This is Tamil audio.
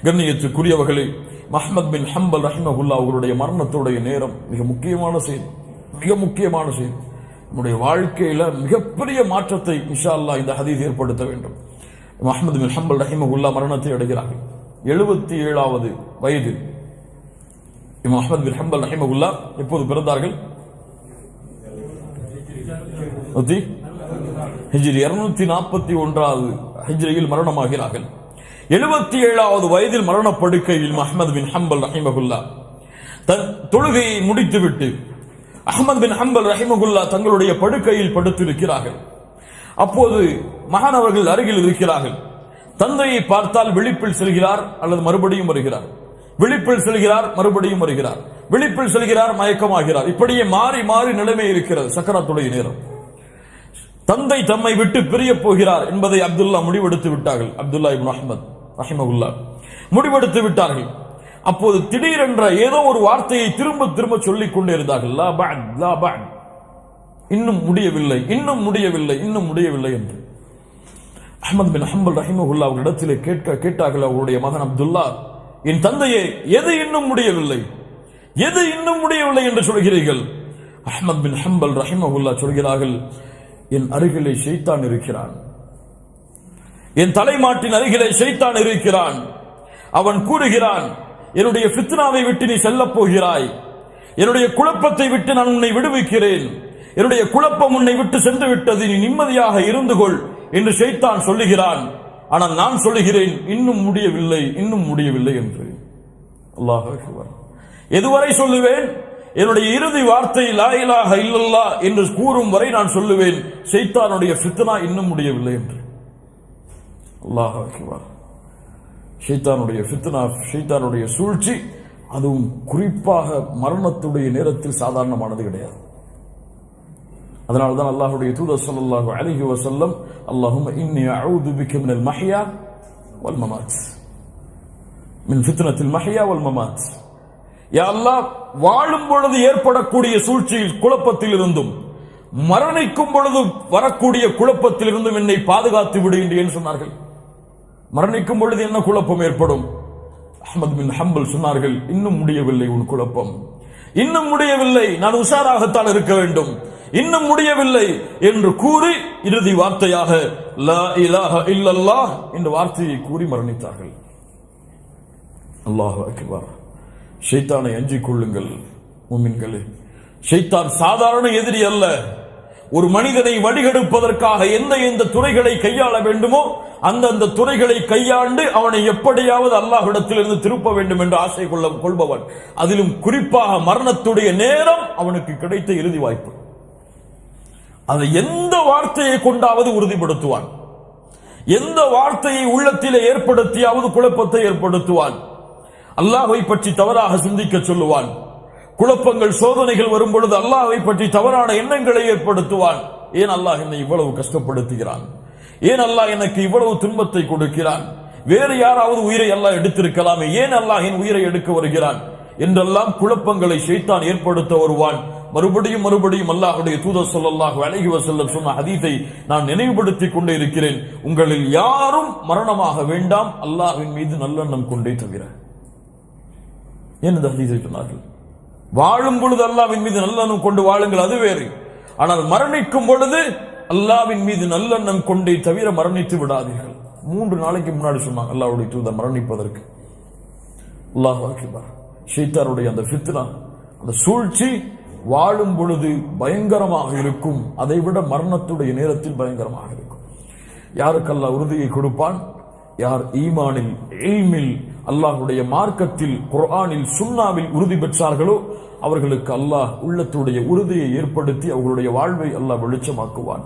கண்ணியத்துக்குரியவர்களே, அஹ்மத் பின் ஹம்பல் ரஹிமஹுல்லா அவர்களுடைய மரணத்துடைய நேரம் மிக முக்கியமான செய்தி. நம்முடைய வாழ்க்கையில மிகப்பெரிய மாற்றத்தை இன்ஷா அல்லாஹ் இந்த ஹதீஸ் ஏற்படுத்த வேண்டும். அஹ்மத் பின் ஹம்பல் ரஹிமஹுல்லா மரணத்தை அடைகிறார்கள் 77வது வயதில். அஹ்மத் பின் ஹம்பல் ரஹிமஹுல்லா எப்போது பிறந்தார்கள்? ஹிஜ்ரி 241வது ஹிஜ்ரியில் மரணமாகிறார்கள். 77வது வயதில் மரணப்படுக்கையில் அஹ்மத் பின் ஹம்பல் ரஹிமஹுல்லா தன் தொழுகையை முடித்துவிட்டு அஹ்மத் பின் ஹம்பல் ரஹிமஹுல்லா தங்களுடைய படுக்கையில் படுத்திருக்கிறார்கள். அப்போது மகன் அவர்கள் அருகில் இருக்கிறார்கள். தந்தையை பார்த்தால் விழிப்பில் செல்கிறார் அல்லது மறுபடியும் வருகிறார், விழிப்பில் செல்கிறார் மறுபடியும் வருகிறார், விழிப்பில் செல்கிறார் மயக்கமாகிறார். இப்படியே மாறி மாறி நிலைமை இருக்கிறது. சக்கராத்துடைய நேரம். தந்தை தம்மை விட்டு பிரிய போகிறார் என்பதை அப்துல்லா முடிவெடுத்து விட்டார்கள். அப்துல்லா இப்னு அஹ்மத் ரஹிமஹுல்லா முடிவெடுத்து விட்டார்கள். அப்போது திடீரென்ற ஏதோ ஒரு வார்த்தையை திரும்ப திரும்ப சொல்லிக் கொண்டே இருந்தார்கள். லா பஅத், லா பஅத், இன்னும் முடியவில்லை, இன்னும் முடியவில்லை, இன்னும் முடியவில்லை என்று. அஹ்மத் பின் ஹம்பல் ரஹிமஹுல்லா அவரிடத்திலே கேட்டார்கள் அவருடைய மகன் அப்துல்லா, என் தந்தையே, எது இன்னும் முடியவில்லை, எது இன்னும் முடியவில்லை என்று சொல்கிறீர்கள்? அஹ்மத் பின் ஹம்பல் ரஹிமஹுல்லா சொல்கிறார்கள், என் அருகிலே ஷைத்தான் இருக்கிறான், என் தலைமாட்டின் அருகிலே ஷைத்தான் இருக்கிறான். அவன் கூறுகிறான், என்னுடைய ஃபித்னாவை விட்டு நீ செல்லப் போகிறாய், என்னுடைய குழப்பத்தை விட்டு நான் உன்னை விடுவிக்கிறேன், என்னுடைய குழப்பம் உன்னை விட்டு சென்று விட்டது, நீ நிம்மதியாக இருந்து கொள் என்று ஷைத்தான் சொல்லுகிறான். ஆனால் நான் சொல்லுகிறேன், இன்னும் முடியவில்லை, இன்னும் முடியவில்லை என்று. அல்லாஹ் அக்பர். எதுவரை சொல்லுவேன்? என்னுடைய இறுதி வார்த்தை லா இலாஹ இல்லல்லாஹ் என்று கூறும் வரை நான் சொல்லுவேன், ஷைத்தானுடைய ஃபித்னா இன்னும் முடியவில்லை என்று. அல்லாஹ் அக்பர். ஷைத்தானுடைய ஃபித்னா, ஷைத்தானுடைய சூழ்ச்சி, அதுவும் குறிப்பாக மரணத்துடைய நேரத்தில் சாதாரணமானது கிடையாது. அதனால்தான் அல்லாஹ்வுடைய தூதர் ஸல்லல்லாஹு அலைஹி வஸல்லம், அல்லாஹும்ம இன்னி அஊது பிக மினல் மஹ்யா வல் மமாத், மின் ஃபித்னத்தில் மஹ்யா வல் மமாத், யா அல்லாஹ், வாழும் பொழுது ஏற்படக்கூடிய சூழ்ச்சியில் குழப்பத்தில் இருந்தும் மரணிக்கும் பொழுது வரக்கூடிய குழப்பத்தில் இருந்தும் என்னை பாதுகாத்து விடு என்று சொன்னார்கள். மரணிக்கும் பொழுது என்ன குழப்பம் ஏற்படும்? அஹ்மத் பின் ஹம்பல் சொன்னார்கள், இன்னும் முடியவில்லை உன் குழப்பம், இன்னும் முடியவில்லை, நான் உஷாராகத்தான் இருக்க வேண்டும், இன்னும் முடியவில்லை என்று கூறி இறுதி வார்த்தையாக லா இலாஹ இல்லல்லாஹ் என்ற வார்த்தையை கூறி மரணித்தார்கள். அல்லாஹு அக்பர். ஷைத்தானை அஞ்சிக் கொள்ளுங்கள் முஃமின்களே. ஷைத்தான் சாதாரண எதிரி அல்ல. ஒரு மனிதனை வழிகெடுப்பதற்காக எந்த துறைகளை கையாள வேண்டுமோ அந்த துறைகளை கையாண்டு அவனை எப்படியாவது அல்லாஹ்விடத்திலிருந்து திருப்ப வேண்டும் என்று ஆசை கொள்பவன். அதிலும் குறிப்பாக மரணத்துடைய நேரம் அவனுக்கு கிடைத்த இறுதி வாய்ப்பு. அதை எந்த வார்த்தையை கொண்டாவது உறுதிப்படுத்துவான், எந்த வார்த்தையை உள்ளத்திலே ஏற்படுத்தியாவது குழப்பத்தை ஏற்படுத்துவான், அல்லாஹ்வை பற்றி தவறாக சிந்திக்க சொல்லுவான், குழப்பங்கள் சோதனைகள் வரும் பொழுது அல்லாஹ்வை பற்றி தவறான எண்ணங்களை ஏற்படுத்துவான். ஏன் அல்லாஹ் என்னை இவ்வளவு கஷ்டப்படுத்துகிறான், ஏன் அல்லாஹ் எனக்கு இவ்வளவு துன்பத்தை கொடுக்கிறான், வேறு யாராவது உயிரை அல்லாஹ் எடுத்திருக்கலாமே, ஏன் அல்லாஹ் என் உயிரை எடுக்க வருகிறான் என்றெல்லாம் குழப்பங்களை ஷைத்தான் ஏற்படுத்த வருவான். மறுபடியும் அல்லாஹ்வுடைய தூதர் ஸல்லல்லாஹு அலைஹி வஸல்லம் சொன்ன ஹதீஸை நான் நினைவுபடுத்திக் கொண்டே இருக்கிறேன். உங்களில் யாரும் மரணமாக வேண்டாம் அல்லாஹ்வின் மீது நல்லெண்ணம் கொண்டே தவிர. ஏன் இந்த ஹதீஸை சொன்னார்கள்? வாழும் பொழுது அல்லாஹ்வின் மீது நல்லெண்ணம் கொண்டு வாழுங்கள், அது வேறு. ஆனால் மரணிக்கும் பொழுது அல்லாஹ்வின் மீது நல்லெண்ணம் கொண்டே தவிர மரணித்து விடாதீர்கள். 3 நாளைக்கு முன்னாடி சொன்னாங்க அல்லாஹ்வுடைய தூதர் மரணிப்பதற்கு. அல்லாஹ் அக்பர். ஷைத்தானுடைய அந்த ஃபித்னா, அந்த சூழ்ச்சி வாழும் பொழுது பயங்கரமாக இருக்கும், அதைவிட மரணத்துடைய நேரத்தில் பயங்கரமாக இருக்கும். யாருக்கு அல்லாஹ் உறுதியை கொடுப்பான்? யார் ஈமானில், இல்மில், அல்லாஹ்வுடைய மார்க்கத்தில், குர்ஆனில், சுன்னாவில் உறுதி பெற்றார்களோ அவர்களுக்கு அல்லாஹ் உள்ளத்துடைய உறுதியை ஏற்படுத்தி அவர்களுடைய வாழ்வை அல்லாஹ் வெளிச்சமாக்குவான்.